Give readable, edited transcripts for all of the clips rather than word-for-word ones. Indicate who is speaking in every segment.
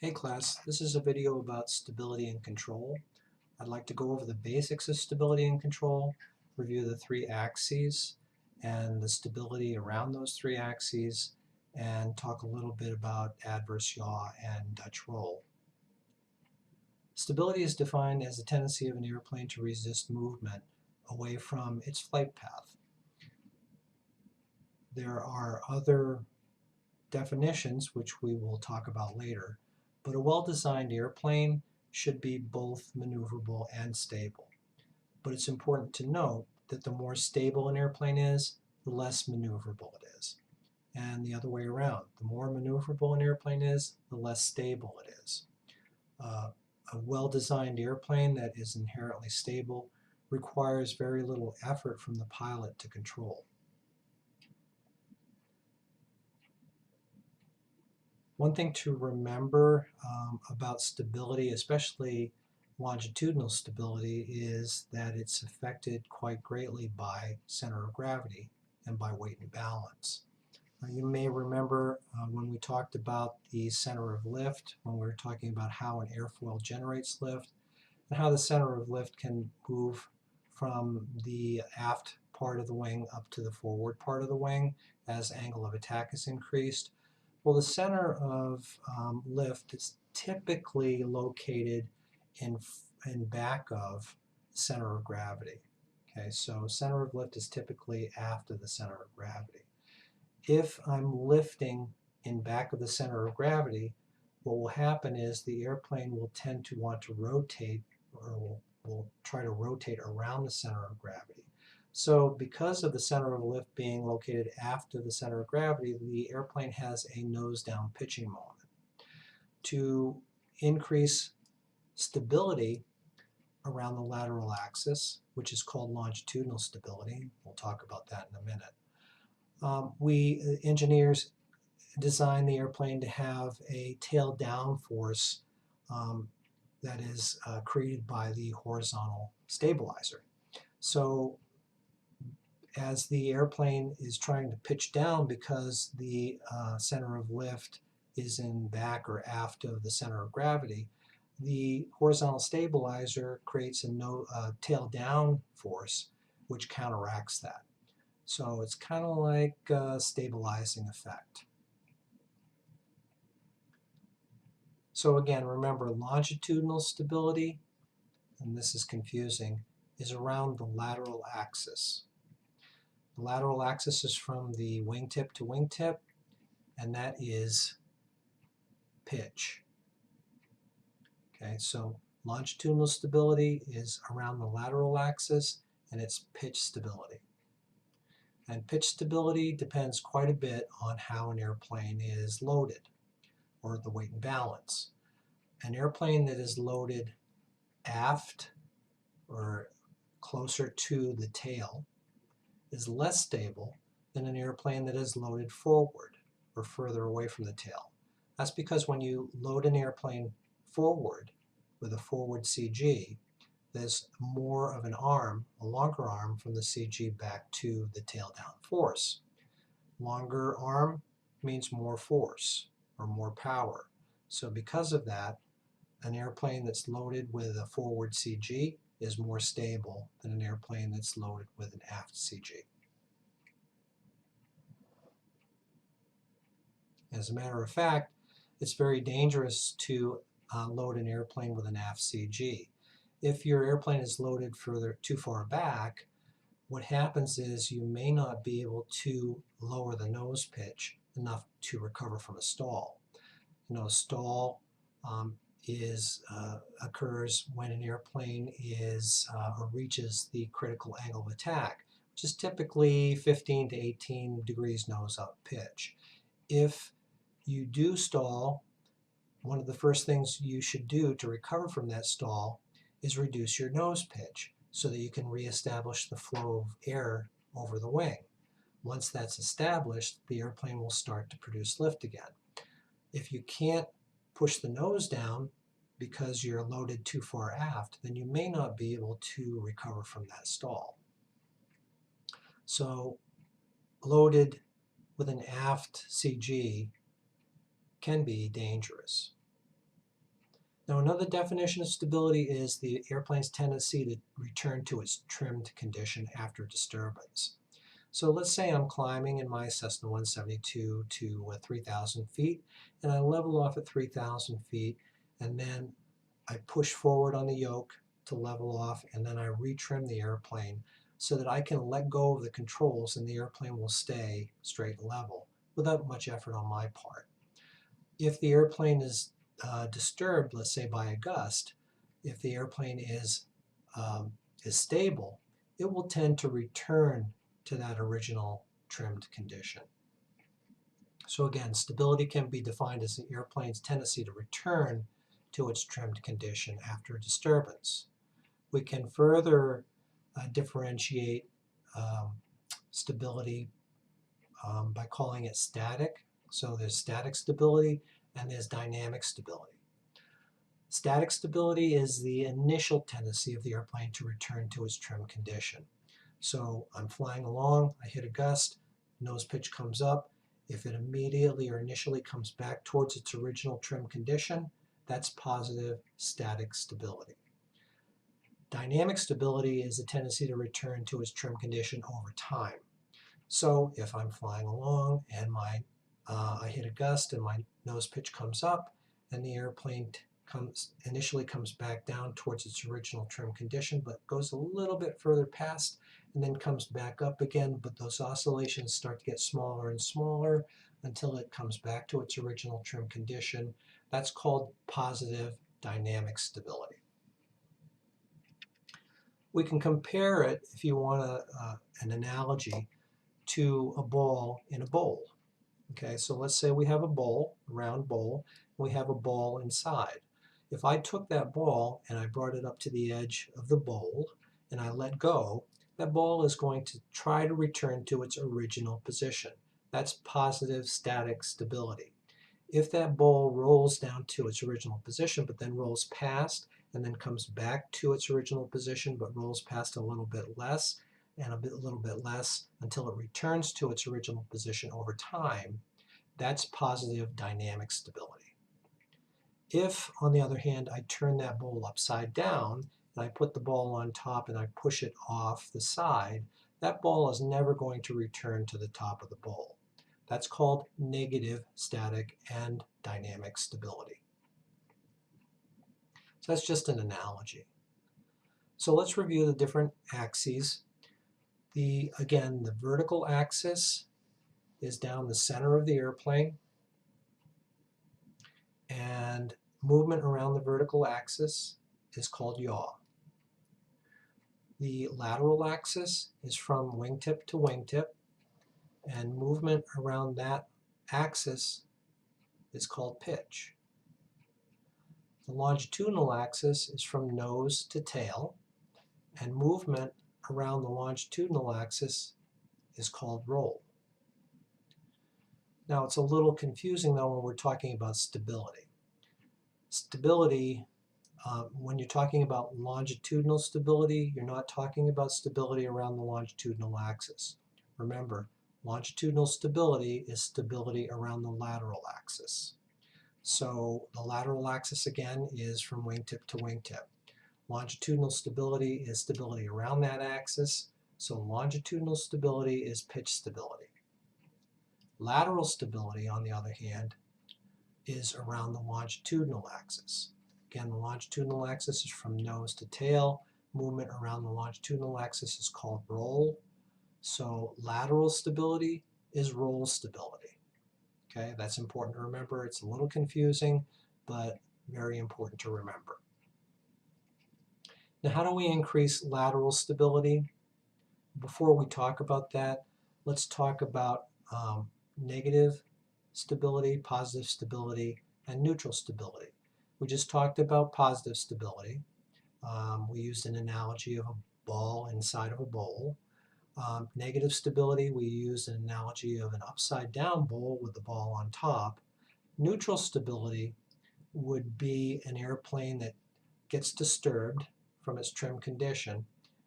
Speaker 1: Hey class, this is a video about stability and control. I'd like to go over the basics of stability and control, review the three axes and the stability around those three axes, and talk a little bit about adverse yaw and Dutch roll. Stability is defined as the tendency of an airplane to resist movement away from its flight path. There are other definitions, which we will talk about later, but a well-designed airplane should be both maneuverable and stable. But it's important to note that the more stable an airplane is, the less maneuverable it is. And the other way around, the more maneuverable an airplane is, the less stable it is. A well-designed airplane that is inherently stable requires very little effort from the pilot to control. One thing to remember about stability, especially longitudinal stability, is that it's affected quite greatly by center of gravity and by weight and balance. You may remember when we talked about the center of lift, when we were talking about how an airfoil generates lift, and how the center of lift can move from the aft part of the wing up to the forward part of the wing as angle of attack is increased. Well, the center of lift is typically located in back of the center of gravity. Okay, so center of lift is typically after the center of gravity. If I'm lifting in back of the center of gravity, what will happen is the airplane will tend to want to rotate, or will try to rotate around the center of gravity. So because of the center of lift being located after the center of gravity, the airplane has a nose-down pitching moment. To increase stability around the lateral axis, which is called longitudinal stability, we'll talk about that in a minute, we engineers designed the airplane to have a tail-down force that is created by the horizontal stabilizer. So as the airplane is trying to pitch down because the center of lift is in back or aft of the center of gravity, the horizontal stabilizer creates a tail down force which counteracts that. So it's kind of like a stabilizing effect. So again, remember, longitudinal stability, and this is confusing, is around the lateral axis. The lateral axis is from the wingtip to wingtip, and that is pitch. Okay, so longitudinal stability is around the lateral axis, and it's pitch stability. And pitch stability depends quite a bit on how an airplane is loaded, or the weight and balance. An airplane that is loaded aft, or closer to the tail, is less stable than an airplane that is loaded forward or further away from the tail. That's because when you load an airplane forward with a forward CG, there's more of an arm, a longer arm from the CG back to the tail down force. Longer arm means more force or more power. So because of that, an airplane that's loaded with a forward CG is more stable than an airplane that's loaded with an aft CG. As a matter of fact, it's very dangerous to load an airplane with an aft CG. If your airplane is loaded too far back, what happens is you may not be able to lower the nose pitch enough to recover from a stall. You know, a stall occurs when an airplane or reaches the critical angle of attack, which is typically 15 to 18 degrees nose up pitch. If you do stall, one of the first things you should do to recover from that stall is reduce your nose pitch so that you can reestablish the flow of air over the wing. Once that's established, the airplane will start to produce lift again. If you can't push the nose down because you're loaded too far aft, then you may not be able to recover from that stall. So loaded with an aft CG can be dangerous. Now, another definition of stability is the airplane's tendency to return to its trimmed condition after disturbance. So let's say I'm climbing in my Cessna 172 to 3,000 feet, and I level off at 3,000 feet, and then I push forward on the yoke to level off, and then I retrim the airplane so that I can let go of the controls and the airplane will stay straight and level without much effort on my part. If the airplane is disturbed, let's say by a gust, if the airplane is stable, it will tend to return to that original trimmed condition. So again, stability can be defined as the airplane's tendency to return to its trimmed condition after a disturbance. We can further differentiate stability by calling it static. So there's static stability and there's dynamic stability. Static stability is the initial tendency of the airplane to return to its trim condition. So I'm flying along, I hit a gust, nose pitch comes up. If it immediately or initially comes back towards its original trim condition, that's positive static stability. Dynamic stability is a tendency to return to its trim condition over time. So if I'm flying along and I hit a gust and my nose pitch comes up and the airplane initially comes back down towards its original trim condition, but goes a little bit further past and then comes back up again, but those oscillations start to get smaller and smaller until it comes back to its original trim condition. That's called positive dynamic stability. We can compare it, if you want an analogy, to a ball in a bowl. Okay, so let's say we have a bowl, a round bowl, and we have a ball inside. If I took that ball and I brought it up to the edge of the bowl and I let go, that ball is going to try to return to its original position. That's positive static stability. If that ball rolls down to its original position but then rolls past and then comes back to its original position but rolls past a little bit less and a little bit less until it returns to its original position over time, that's positive dynamic stability. If, on the other hand, I turn that bowl upside down and I put the ball on top and I push it off the side, that ball is never going to return to the top of the bowl. That's called negative static and dynamic stability. So that's just an analogy. So let's review the different axes. Again, the vertical axis is down the center of the airplane, and movement around the vertical axis is called yaw. The lateral axis is from wingtip to wingtip, and movement around that axis is called pitch. The longitudinal axis is from nose to tail, and movement around the longitudinal axis is called roll. Now, it's a little confusing though when we're talking about stability. Stability, when you're talking about longitudinal stability, you're not talking about stability around the longitudinal axis. Remember, longitudinal stability is stability around the lateral axis. So the lateral axis again is from wingtip to wingtip. Longitudinal stability is stability around that axis. So longitudinal stability is pitch stability. Lateral stability, on the other hand, is around the longitudinal axis. Again, the longitudinal axis is from nose to tail. Movement around the longitudinal axis is called roll. So lateral stability is roll stability. Okay, that's important to remember. It's a little confusing, but very important to remember. Now, how do we increase lateral stability? Before we talk about that, let's talk about negative stability, positive stability, and neutral stability. We just talked about positive stability. We used an analogy of a ball inside of a bowl. Negative stability, we used an analogy of an upside down bowl with the ball on top. Neutral stability would be an airplane that gets disturbed from its trim condition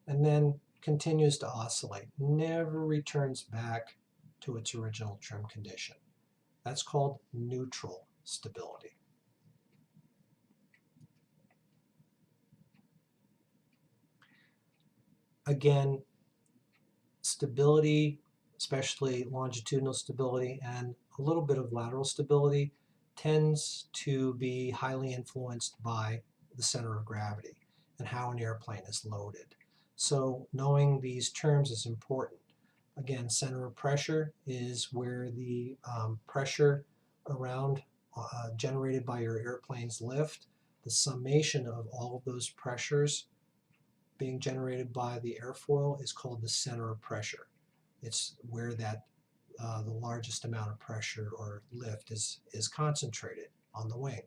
Speaker 1: and then continues to oscillate, never returns back to its original trim condition. That's called neutral stability. Again, stability, especially longitudinal stability and a little bit of lateral stability, tends to be highly influenced by the center of gravity and how an airplane is loaded. So knowing these terms is important. Again, center of pressure is where the pressure around generated by your airplane's lift, the summation of all of those pressures being generated by the airfoil is called the center of pressure. It's where that the largest amount of pressure or lift is concentrated on the wing.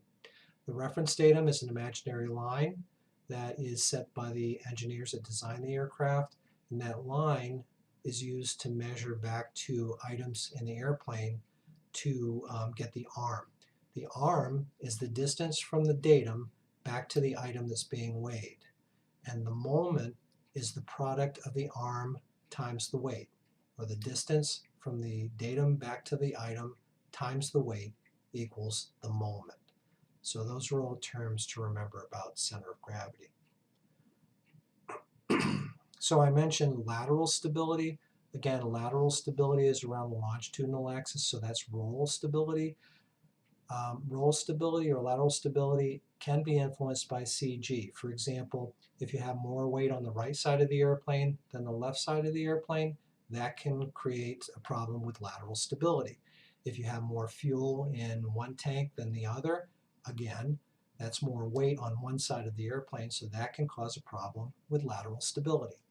Speaker 1: The reference datum is an imaginary line that is set by the engineers that design the aircraft, and that line is used to measure back to items in the airplane to get the arm. The arm is the distance from the datum back to the item that's being weighed, and the moment is the product of the arm times the weight, or the distance from the datum back to the item times the weight equals the moment. So those are all terms to remember about center of gravity. So I mentioned lateral stability. Again, lateral stability is around the longitudinal axis, so that's roll stability. Roll stability or lateral stability can be influenced by CG. For example, if you have more weight on the right side of the airplane than the left side of the airplane, that can create a problem with lateral stability. If you have more fuel in one tank than the other, again, that's more weight on one side of the airplane, so that can cause a problem with lateral stability.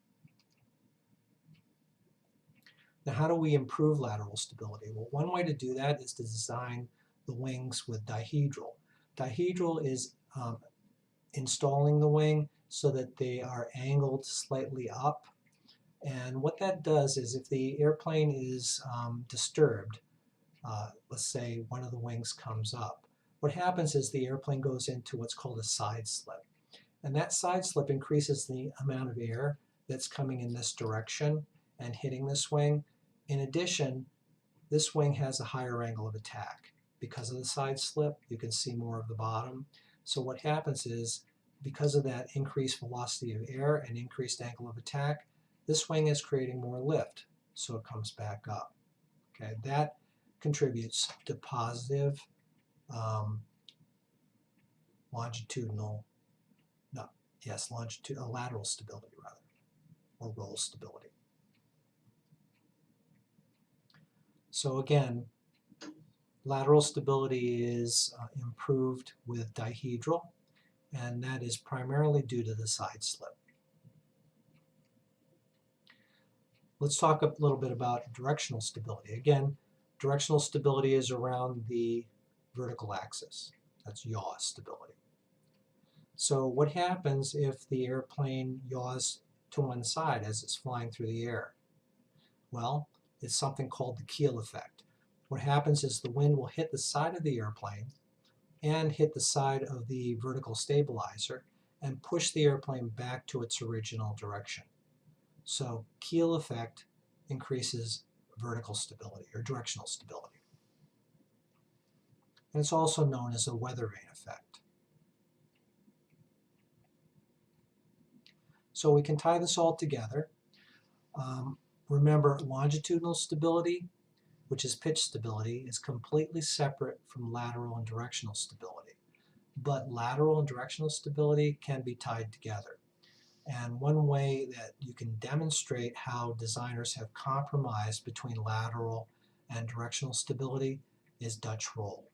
Speaker 1: Now, how do we improve lateral stability? Well, one way to do that is to design the wings with dihedral. Dihedral is installing the wing so that they are angled slightly up. And what that does is if the airplane is disturbed, let's say one of the wings comes up, what happens is the airplane goes into what's called a side slip. And that side slip increases the amount of air that's coming in this direction and hitting this wing. In addition, this wing has a higher angle of attack. Because of the side slip, you can see more of the bottom. So what happens is, because of that increased velocity of air and increased angle of attack, this wing is creating more lift, so it comes back up. Okay, that contributes to positive lateral stability rather, or roll stability. So again, lateral stability is improved with dihedral, and that is primarily due to the side slip. Let's talk a little bit about directional stability. Again, directional stability is around the vertical axis. That's yaw stability. So what happens if the airplane yaws to one side as it's flying through the air? Well, it's something called the Keel Effect. What happens is the wind will hit the side of the airplane and hit the side of the vertical stabilizer and push the airplane back to its original direction. So Keel Effect increases vertical stability or directional stability. And it's also known as a weather vane effect. So we can tie this all together. Remember, longitudinal stability, which is pitch stability, is completely separate from lateral and directional stability. But lateral and directional stability can be tied together. And one way that you can demonstrate how designers have compromised between lateral and directional stability is Dutch roll.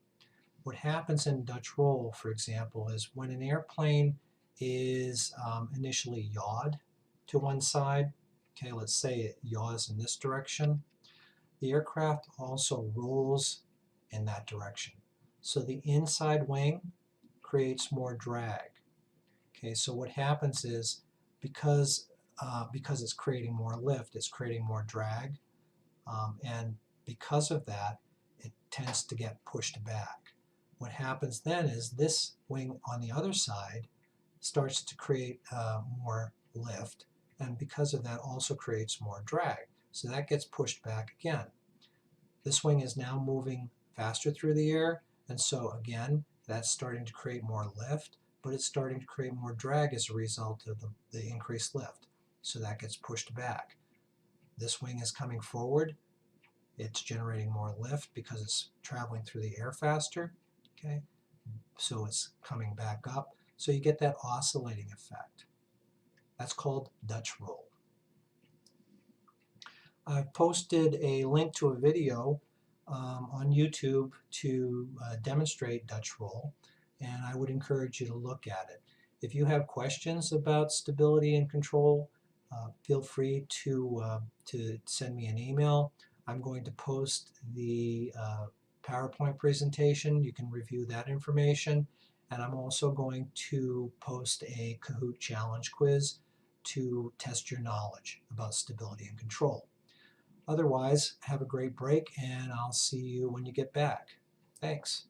Speaker 1: What happens in Dutch roll, for example, is when an airplane is initially yawed to one side, okay, let's say it yaws in this direction, the aircraft also rolls in that direction. So the inside wing creates more drag. Okay, so what happens is because it's creating more lift, it's creating more drag, and because of that, it tends to get pushed back. What happens then is this wing on the other side starts to create more lift, and because of that also creates more drag. So that gets pushed back again. This wing is now moving faster through the air, and so again, that's starting to create more lift, but it's starting to create more drag as a result of the increased lift. so that gets pushed back. This wing is coming forward. It's generating more lift because it's traveling through the air faster. Okay, so it's coming back up. So you get that oscillating effect. That's called Dutch roll. I've posted a link to a video on YouTube to demonstrate Dutch roll, and I would encourage you to look at it. If you have questions about stability and control, feel free to send me an email. I'm going to post the PowerPoint presentation. You can review that information. And I'm also going to post a Kahoot challenge quiz to test your knowledge about stability and control. Otherwise, have a great break, and I'll see you when you get back. Thanks.